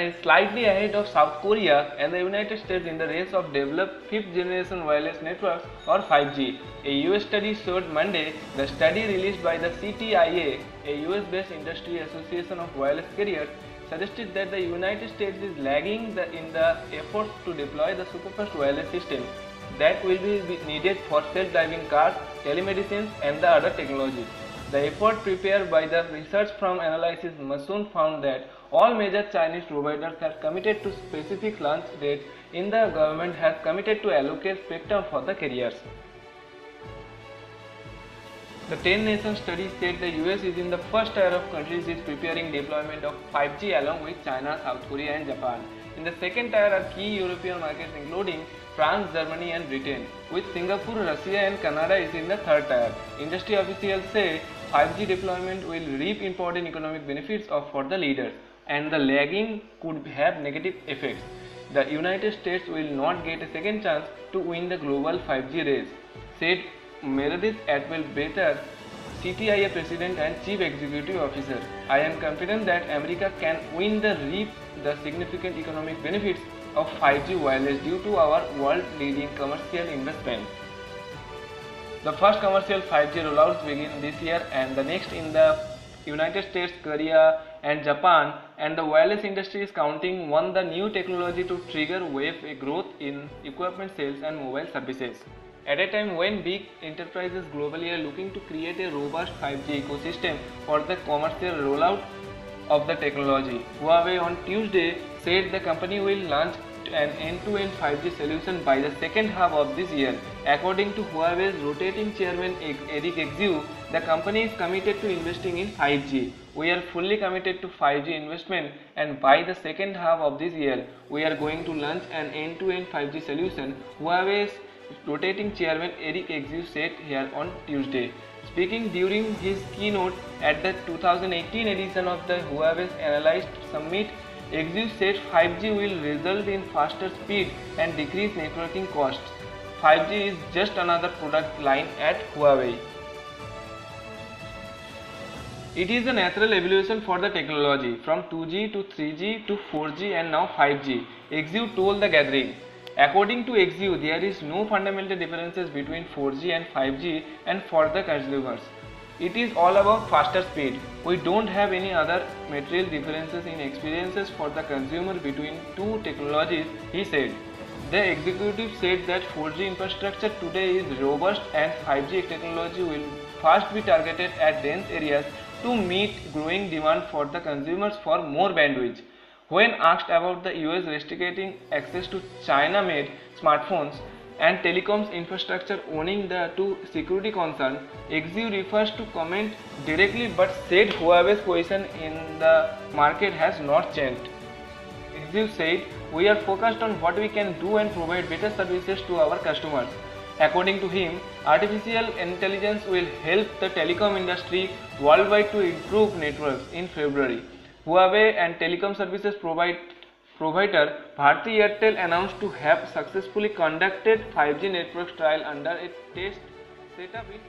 is slightly ahead of South Korea and the United States in the race of developed 5th generation wireless networks or 5G. A US study showed Monday. The study released by the CTIA, a US-based industry association of wireless carriers, suggested that the United States is lagging in the efforts to deploy the superfast wireless system that will be needed for self-driving cars, telemedicine and the other technologies. The effort prepared by the research from analysis Masoon found that all major Chinese providers have committed to specific launch dates and the government has committed to allocate spectrum for the carriers. The 10-nation study said the US is in the first tier of countries is preparing deployment of 5G along with China, South Korea and Japan. In the second tier are key European markets including France, Germany and Britain, with Singapore, Russia and Canada is in the third tier. Industry officials say 5G deployment will reap important economic benefits for the leaders and the lagging could have negative effects. The United States will not get a second chance to win the global 5G race, said Meredith Atwell-Better, CTIA President and Chief Executive Officer. I am confident that America can reap the significant economic benefits of 5G wireless due to our world-leading commercial investment. The first commercial 5G rollouts begin this year and the next in the United States, Korea and Japan, and the wireless industry is counting on the new technology to trigger wave growth in equipment sales and mobile services. At a time when big enterprises globally are looking to create a robust 5G ecosystem for the commercial rollout of the technology, Huawei on Tuesday said the company will launch an end-to-end 5G solution by the second half of this year. According to Huawei's rotating chairman Eric Xu, the company is committed to investing in 5G. We are fully committed to 5G investment and by the second half of this year, we are going to launch an end-to-end 5G solution, Huawei's rotating chairman Eric Xu said here on Tuesday. Speaking during his keynote at the 2018 edition of the Huawei's Analyst Summit, Xu said 5G will result in faster speed and decreased networking costs. 5G is just another product line at Huawei. It is a natural evolution for the technology from 2G to 3G to 4G and now 5G, Xu told the gathering. According to Xu, there is no fundamental differences between 4G and 5G and for the consumers. It is all about faster speed. We don't have any other material differences in experiences for the consumer between two technologies, he said. The executive said that 4G infrastructure today is robust and 5G technology will first be targeted at dense areas to meet growing demand for the consumers for more bandwidth. When asked about the US restricting access to China-made smartphones and telecoms infrastructure owing to security concerns, Xu refers to comment directly but said Huawei's position in the market has not changed. Xu said, "We are focused on what we can do and provide better services to our customers." According to him, artificial intelligence will help the telecom industry worldwide to improve networks. In February, Huawei and telecom services provider Bharti Airtel announced to have successfully conducted 5G network trial under a test setup with